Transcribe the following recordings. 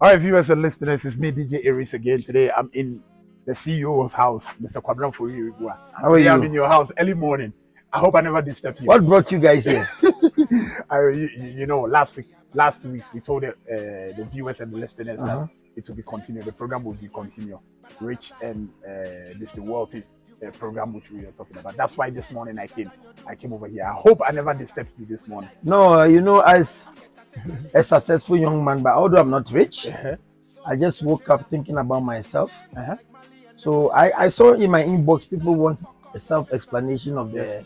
All right, viewers and listeners, it's me, DJ Aries, again. Today, I'm in the CEO's house, Mr. Kwabran Furi. How are you? I'm in your house early morning. I hope I never disturb you. What brought you guys here? You know, last 2 weeks, we told the viewers and the listeners that it will be continued. The program will be continued. Rich and the wealthy program which we are talking about. That's why this morning I came over here. I hope I never disturbed you this morning. No, you know, as a successful young man, but although I'm not rich, I just woke up thinking about myself. So I saw in my inbox people want a self-explanation of the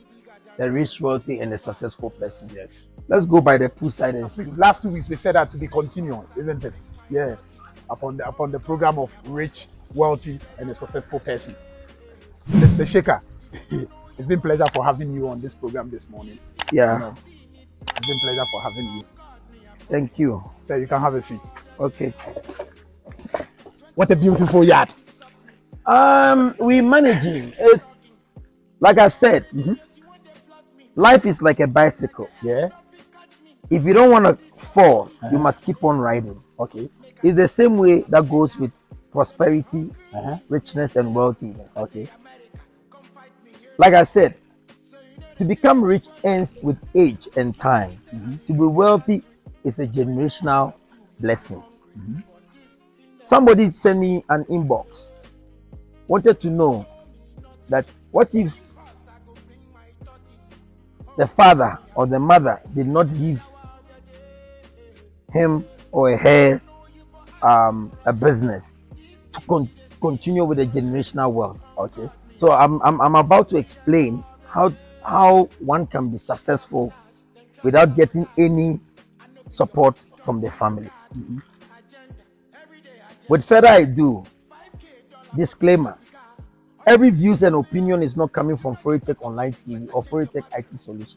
rich, wealthy, and the successful person. Yes. Let's go by the pool side and see. Last 2 weeks we said that to be continued, isn't it? Yeah. Upon the program of rich, wealthy, and a successful person. Mr. Shaker, it's been a pleasure for having you on this program this morning. Yeah. You know, it's been a pleasure for having you. Thank you. So you can have a seat. Okay. What a beautiful yard. We managing. It's like I said, life is like a bicycle. Yeah. If you don't want to fall, you must keep on riding. Okay. It's the same way that goes with prosperity, richness, and wealthiness. Okay. Like I said, to become rich ends with age and time. To be wealthy is a generational blessing. Somebody sent me an inbox, wanted to know that what if the father or the mother did not give him or her a business to continue with the generational wealth. Okay. So I'm about to explain how one can be successful without getting any support from the family. With further ado, disclaimer: every views and opinion is not coming from Foritech Online TV or Foritech IT Solutions,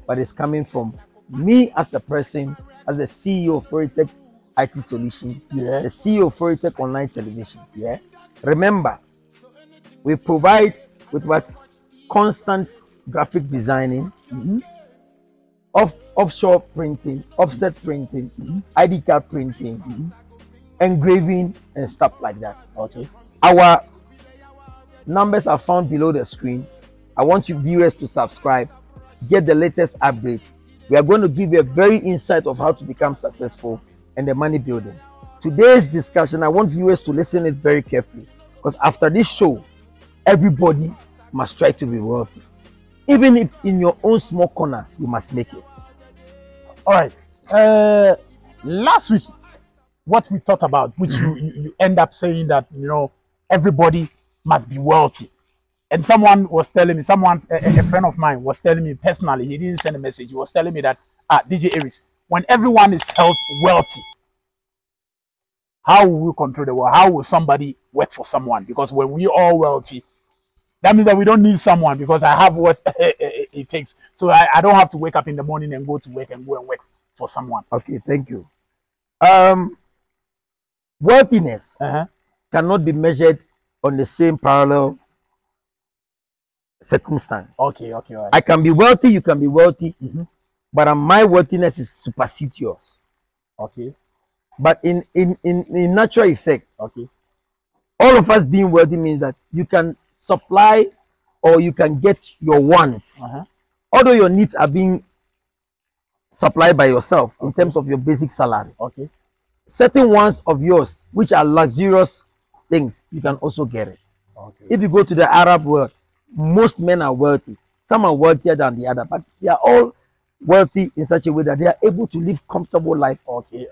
but it's coming from me as a person, as the CEO of Foritech IT Solutions, the CEO of Foritech Online Television. Remember, we provide with what? Constant graphic designing, offshore printing, offset printing, ID card printing, engraving, and stuff like that. Okay. Our numbers are found below the screen. I want you viewers to subscribe, get the latest update. We are going to give you a very insight of how to become successful and the money building. Today's discussion, I want viewers to listen it very carefully, because after this show, everybody must try to be wealthy. Even if in your own small corner, you must make it. All right. Last week, what we talked about, which you end up saying that, you know, everybody must be wealthy. And someone was telling me, a friend of mine was telling me personally, he didn't send a message, he was telling me that, DJ Aries, when everyone is wealthy, how will we control the world? How will somebody work for someone? Because when we all wealthy, that means that we don't need someone, because I have what it takes. So I don't have to wake up in the morning and go to work and work for someone. Okay, thank you. Wealthiness cannot be measured on the same parallel circumstance. Okay, all right. I can be wealthy, you can be wealthy, but my wealthiness is supersedes yours. Okay. But in natural effect, all of us being wealthy means that you can supply or you can get your wants, although your needs are being supplied by yourself in terms of your basic salary. Okay. Certain ones of yours, which are luxurious things, you can also get it. Okay. If you go to the Arab world, most men are wealthy. Some are wealthier than the other, but they are all wealthy in such a way that they are able to live comfortable life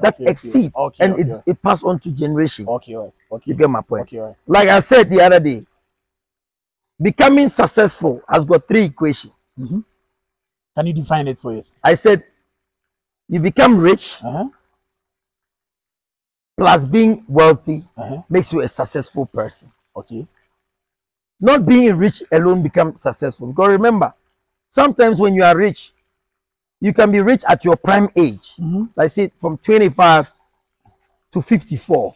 that exceeds and it passes on to generation. You get my point? Like I said the other day, becoming successful has got 3 equations. Can you define it for us? I said you become rich plus being wealthy makes you a successful person. Okay. Not being rich alone becomes successful. Because remember, sometimes when you are rich, you can be rich at your prime age. Like say from 25 to 54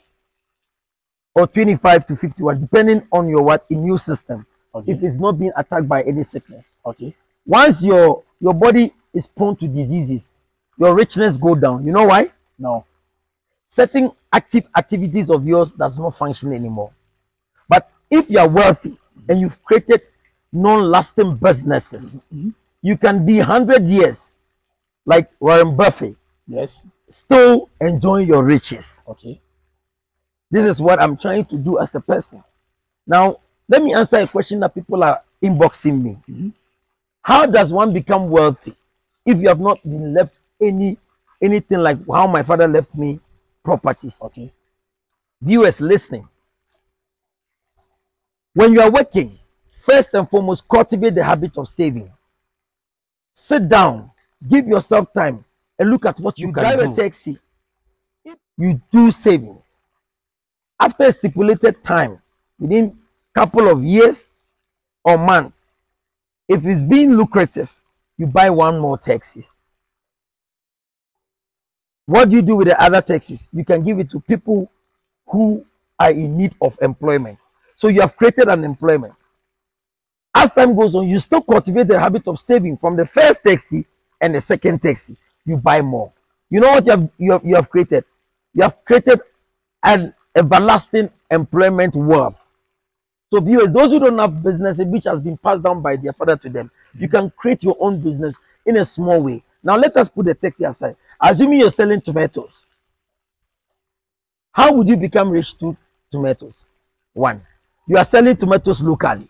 or 25 to 51, depending on your immune system. If it's not being attacked by any sickness. Once your body is prone to diseases, your richness go down. You know why? No. certain active activities of yours does not function anymore. But if you are wealthy and you've created non-lasting businesses, you can be 100 years like Warren Buffett. Yes. Still enjoying your riches. Okay. This is what I'm trying to do as a person. Now, let me answer a question that people are inboxing me. How does one become wealthy if you have not been left anything like how my father left me properties? Okay. Viewers listening, when you are working, first and foremost, cultivate the habit of saving. Sit down, give yourself time, and look at what you can drive do. A taxi. You do savings. After a stipulated time, within a couple of years or months, if it's being lucrative, you buy one more taxi. What do you do with the other taxis? You can give it to people who are in need of employment. So you have created an employment. As time goes on, you still cultivate the habit of saving from the first taxi and the second taxi. You buy more. You know what you have created? You have created an everlasting employment wealth. So viewers, those who don't have business which has been passed down by their father to them, you can create your own business in a small way. Now let us put the taxi aside. Assuming you're selling tomatoes, how would you become rich through tomatoes? One, you are selling tomatoes locally.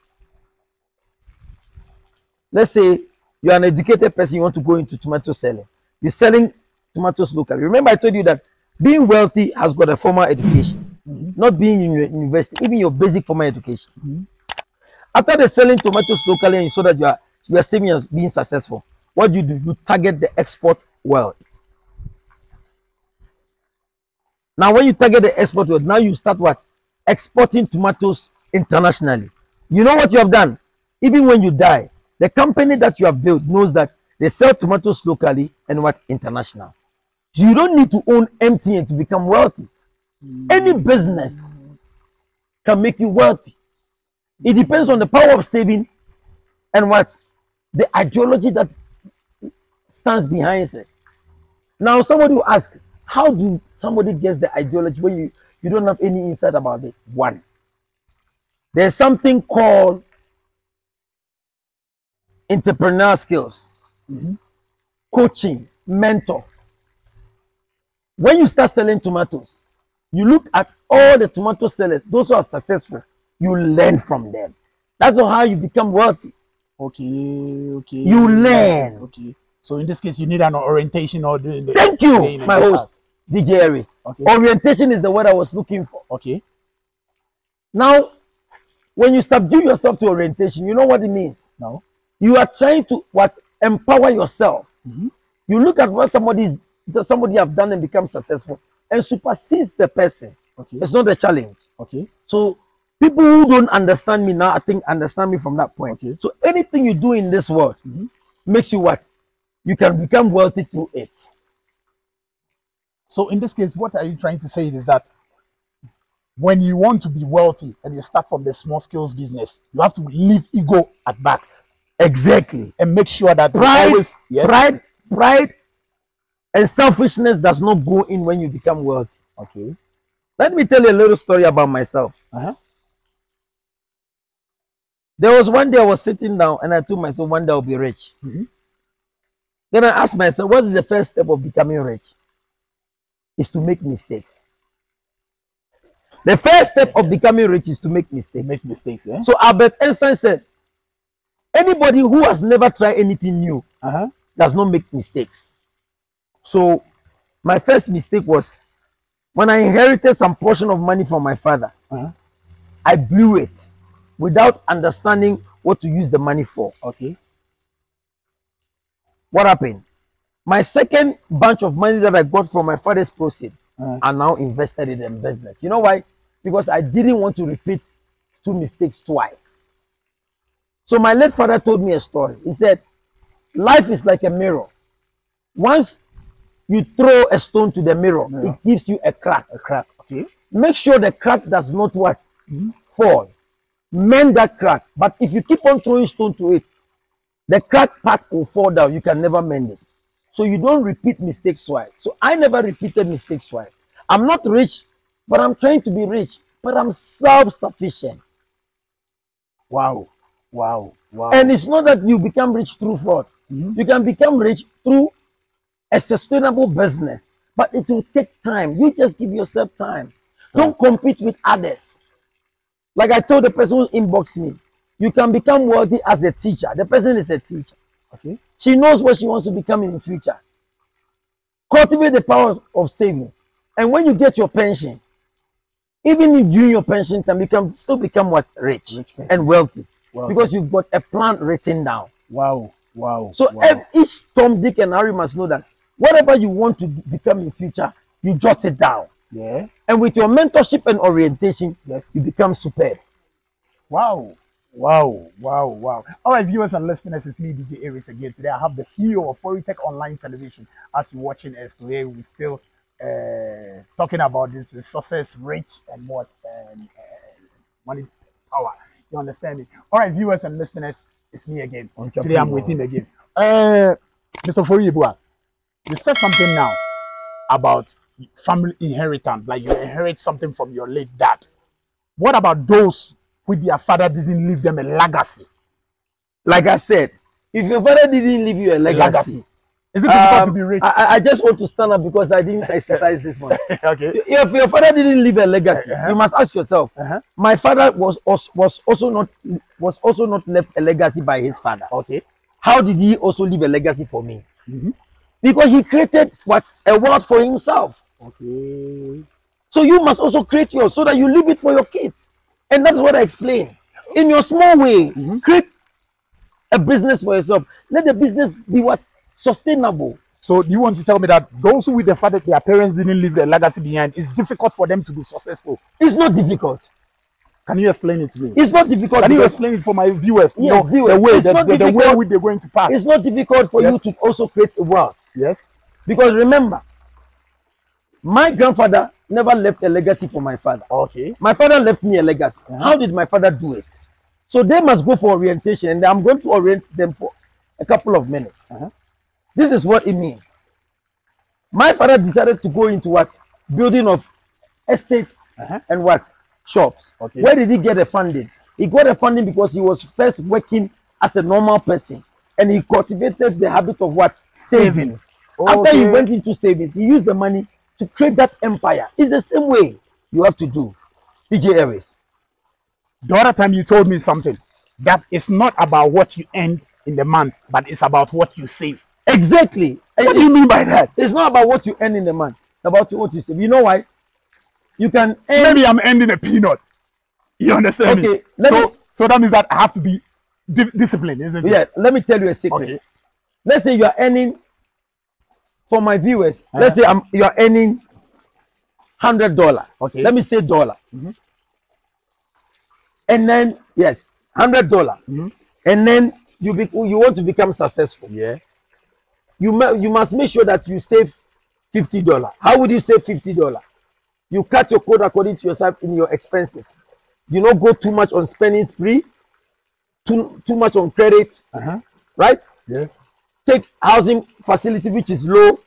Let's say you are an educated person, you want to go into tomato selling. You're selling tomatoes locally. Remember, I told you that being wealthy has got a formal education, not being in university, even your basic formal education. After the selling tomatoes locally and you saw that you are saving as being successful, what do? You target the export world. Now, when you target the export world, now you start what? Exporting tomatoes internationally. You know what you have done? Even when you die, the company that you have built knows that they sell tomatoes locally and what? International. You don't need to own MTN to become wealthy. Any business can make you wealthy. It depends on the power of saving and what? The ideology that stands behind it. Now, somebody will ask, how do somebody get the ideology when you don't have any insight about it? One, there's something called entrepreneurial skills, coaching, mentor. When you start selling tomatoes, you look at all the tomato sellers, those who are successful, you learn from them. That's how you become wealthy. Okay. You learn. Okay. So in this case, you need an orientation or thank you, my host, DJ Harry. Okay. Orientation is the word I was looking for. Okay. Now, when you subdue yourself to orientation, you know what it means? No. You are trying to empower yourself. You look at what somebody have done and become successful and supersedes the person. Okay. It's not a challenge. Okay. So people who don't understand me now, I think understand me from that point. Okay. So anything you do in this world makes you what? You can become wealthy through it. So in this case, what are you trying to say is that when you want to be wealthy and you start from the small scale business, you have to leave ego at back. Exactly. And make sure that pride and selfishness does not go in when you become wealthy. Okay. Let me tell you a little story about myself. There was one day I was sitting down and I told myself one day I'll be rich. Then I asked myself, what is the first step of becoming rich? Is to make mistakes. The first step of becoming rich is to make mistakes. Make mistakes, eh? So Albert Einstein said, anybody who has never tried anything new does not make mistakes. So my first mistake was when I inherited some portion of money from my father. I blew it without understanding what to use the money for. Okay. What happened? My second bunch of money that I got from my father's proceeds are now invested in the business. You know why? Because I didn't want to repeat two mistakes twice. So my late father told me a story. He said, life is like a mirror. Once you throw a stone to the mirror, it gives you a crack. Okay. Make sure the crack does not what? Fall. Mend that crack. But if you keep on throwing stone to it, the crack part will fall down. You can never mend it. So you don't repeat mistakes twice. So I never repeated mistakes twice. I'm not rich, but I'm trying to be rich. But I'm self-sufficient. Wow. Wow. Wow. And it's not that you become rich through fraud. You can become rich through a sustainable business, but it will take time. You just give yourself time. Don't compete with others. Like I told the person who inboxed me, you can become wealthy as a teacher. The person is a teacher. Okay. She knows what she wants to become in the future. Cultivate the powers of savings. And when you get your pension, even if during your pension time, you can still become what? Rich and wealthy. Because you've got a plan written down. Wow. Wow. So each Tom, Dick, and Harry must know that whatever you want to become in future, you jot it down. Yeah. And with your mentorship and orientation, yes, you become superb. Wow. Wow. Wow. Wow. All right, viewers and listeners, it's me, DJ Aries, again. Today I have the CEO of Foritech Online Television. As you're watching us today, we're still talking about this success, rich, and what money, power. You understand me? All right, viewers and listeners, it's me again. Today I'm with him again. Mr. Foribua, you said something now about family inheritance, like you inherit something from your late dad. What about those who their father didn't leave them a legacy? Like I said, if your father didn't leave you a legacy, is it difficult to be rich? I just want to stand up because I didn't exercise this one. Okay. If your father didn't leave a legacy, you must ask yourself. My father was also not left a legacy by his father. Okay. How did he also leave a legacy for me? Because he created what? A world for himself. Okay. So you must also create yours so that you leave it for your kids. And that's what I explained. In your small way, create a business for yourself. Let the business be what? Sustainable. So you want to tell me that those who with the fact that their parents didn't leave their legacy behind, it's difficult for them to be successful? It's not difficult. Can you explain it to me? It's not difficult. Can you explain it for my viewers? Yes, viewers. The way they're going to pass. It's not difficult for you to also create a wealth. Yes. Because remember, my grandfather never left a legacy for my father. Okay. My father left me a legacy. How did my father do it? So they must go for orientation, and I'm going to orient them for a couple of minutes. This is what it means. My father decided to go into what? Building of estates and what? Shops. Okay. Where did he get the funding? He got the funding because he was first working as a normal person, and he cultivated the habit of what? Savings. Okay. After he went into savings, he used the money to create that empire. It's the same way you have to do. DJ Aries. The other time you told me something that it's not about what you earn in the month, but it's about what you save. Exactly. What do you mean by that? It's not about what you earn in the month, it's about what you save. You know why? You can earn... Maybe I'm earning a peanut. You understand me? So that means that I have to be disciplined, isn't it? Yeah, let me tell you a secret. Okay. Let's say you are earning, for my viewers, let's say you are earning $100. Okay. Let me say dollar. And then, yes, $100. And then you want to become successful. Yeah. You must make sure that you save $50. How would you save $50? You cut your code according to yourself in your expenses. You don't go too much on spending spree, too much on credit, right? Yeah. Take housing facility which is low,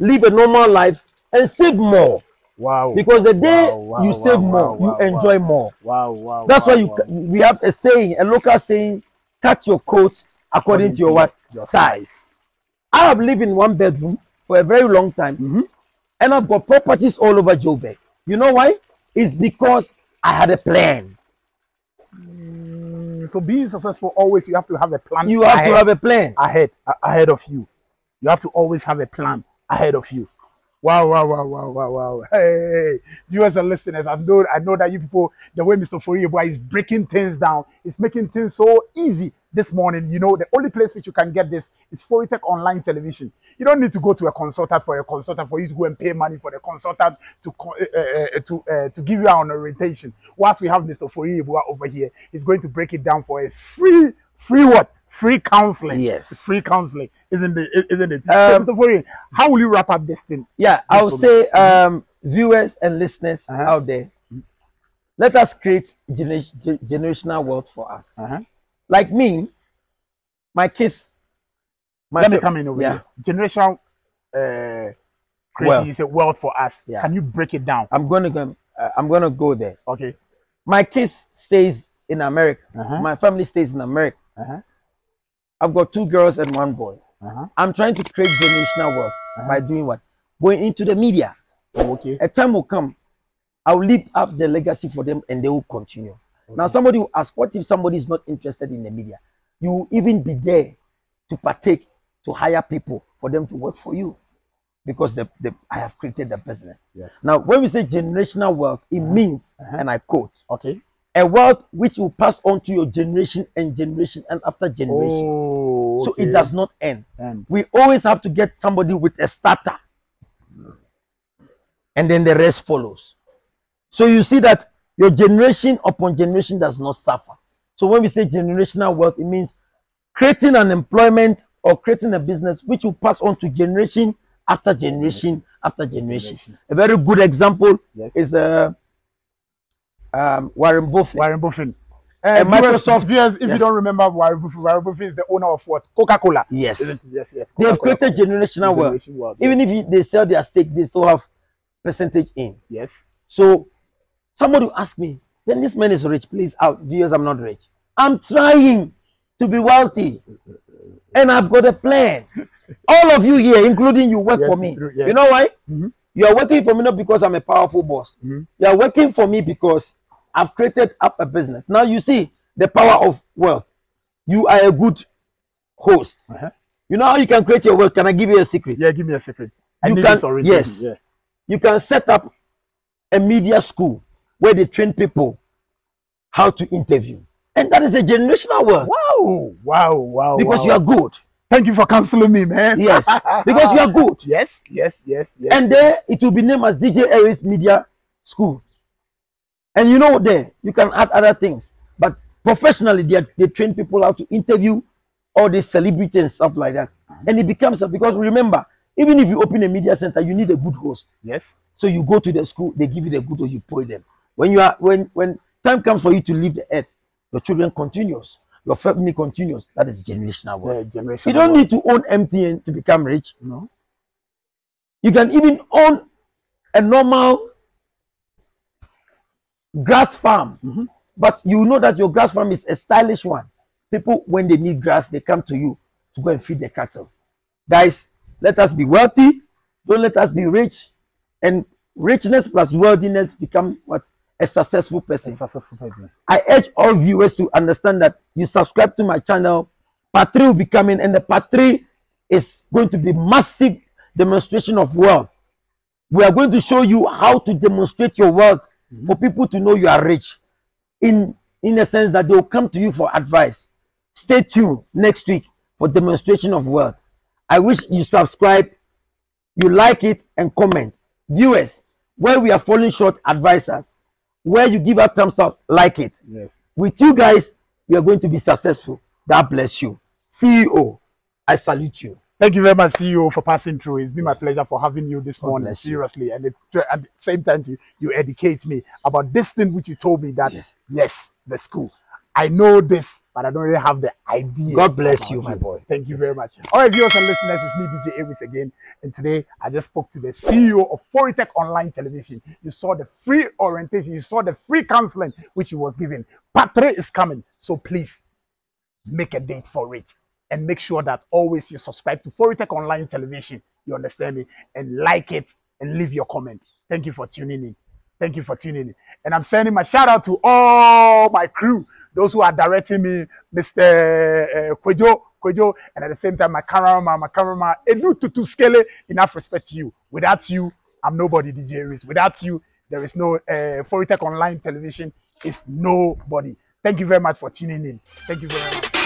live a normal life, and save more. Wow. Because the day you save more, you enjoy more. Wow. That's why we have a saying, a local saying, cut your coat according to your what? Your size. I have lived in one bedroom for a very long time, and I've got properties all over Joburg. You know why? It's because I had a plan. So being successful, always you have to have a plan. You have to have a plan ahead of you. You have to always have a plan ahead of you. Wow. Hey, viewers and listeners, I know that you people, the way Mr. Foribua is breaking things down, is making things so easy this morning. You know, the only place which you can get this is Foritech Online Television. You don't need to go to a consultant for you to go and pay money for the consultant to give you an orientation. Whilst we have Mr. Foribua over here, he's going to break it down for a free what? Free counseling. Yes. Free counseling. Isn't it? Mr. Fourier, how will you wrap up this thing? Yeah, I would say viewers and listeners out there, let us create generational wealth for us. Like me, my kids. Let me come in over here. Generational creating, you say wealth for us. Yeah. Can you break it down? I'm gonna go there. Okay. My kids stays in America. Uh-huh. My family stays in America. Uh-huh. I've got 2 girls and 1 boy. Uh-huh. I'm trying to create generational wealth by doing what? Going into the media. Oh, okay. A time will come, I'll lift up the legacy for them and they will continue. Okay. Now, somebody will ask, what if somebody is not interested in the media? You will even be there to partake, to hire people for them to work for you because I have created the business. Yes. Now, when we say generational wealth, it means, and I quote, okay, a wealth which will pass on to your generation and generation and after generation. Oh, okay. So it does not end. We always have to get somebody with a starter. And then the rest follows. So you see that your generation upon generation does not suffer. So when we say generational wealth, it means creating an employment or creating a business which will pass on to generation after generation after generation. A very good example is Warren Buffett. Warren Buffett. Microsoft. Viewers, if you don't remember Warren Buffett is the owner of what? Coca-Cola. Yes. Yes, yes. They have created generational wealth. Even if they sell their stake, they still have percentage in. Yes. So somebody will ask me, then this man is rich. Please, viewers, I'm not rich. I'm trying to be wealthy. And I've got a plan. All of you here, including you, work for me. You know why? You are working for me not because I'm a powerful boss. You are working for me because I've created up a business. Now you see the power of wealth. You are a good host. You know how you can create your wealth? Can I give you a secret? Yeah, give me a secret. Yes. Yeah. You can set up a media school where they train people how to interview. And that is a generational wealth. Wow, wow, wow. Because you are good. Thank you for counseling me, man. Yes, because you are good. Yes, yes, yes, yes. And there it will be named as DJ Aries Media School. And you know there, you can add other things. But professionally, they train people how to interview all these celebrities and stuff like that. And it becomes, because remember, even if you open a media center, you need a good host. Yes. So you go to the school, they give you the good host, you pay them. When time comes for you to leave the earth, your children continues. Your family continues. That is generational wealth. You don't need to own MTN to become rich. No. You can even own a normal grass farm. But you know that your grass farm is a stylish one. People, when they need grass, they come to you to go and feed their cattle. Guys, let us be wealthy. Don't let us be rich. And richness plus worthiness become what? A successful person. I urge all viewers to understand that you subscribe to my channel. Part 3 will be coming, and the part 3 is going to be massive demonstration of wealth. We are going to show you how to demonstrate your wealth for people to know you are rich. In a sense that they will come to you for advice. Stay tuned next week for demonstration of wealth. I wish you subscribe, you like it, and comment. Viewers, where we are falling short, advisors, where you give a thumbs up, like it. Yes. With you guys, we are going to be successful. God bless you. CEO, I salute you. Thank you very much, CEO, for passing through. It's been my pleasure for having you this morning, seriously. And at the same time, you educate me about this thing which you told me that, yes, the school. I know this, but I don't really have the idea. God bless you, my boy. Thank you very much. All right, viewers and listeners, it's me, DJ Aries again. And today, I just spoke to the CEO of Foritech Online Television. You saw the free orientation. You saw the free counseling which he was giving. Part 3 is coming. So please, make a date for it. And make sure that always you subscribe to Foritech Online Television. You understand me? And like it and leave your comment. Thank you for tuning in. Thank you for tuning in. And I'm sending my shout out to all my crew. Those who are directing me, Mr. Kwejo, and at the same time, my cameraman, Edu Tutu Skele, enough respect to you. Without you, I'm nobody, DJ Aries. Without you, there is no Foritech Online Television, is nobody. Thank you very much for tuning in. Thank you very much.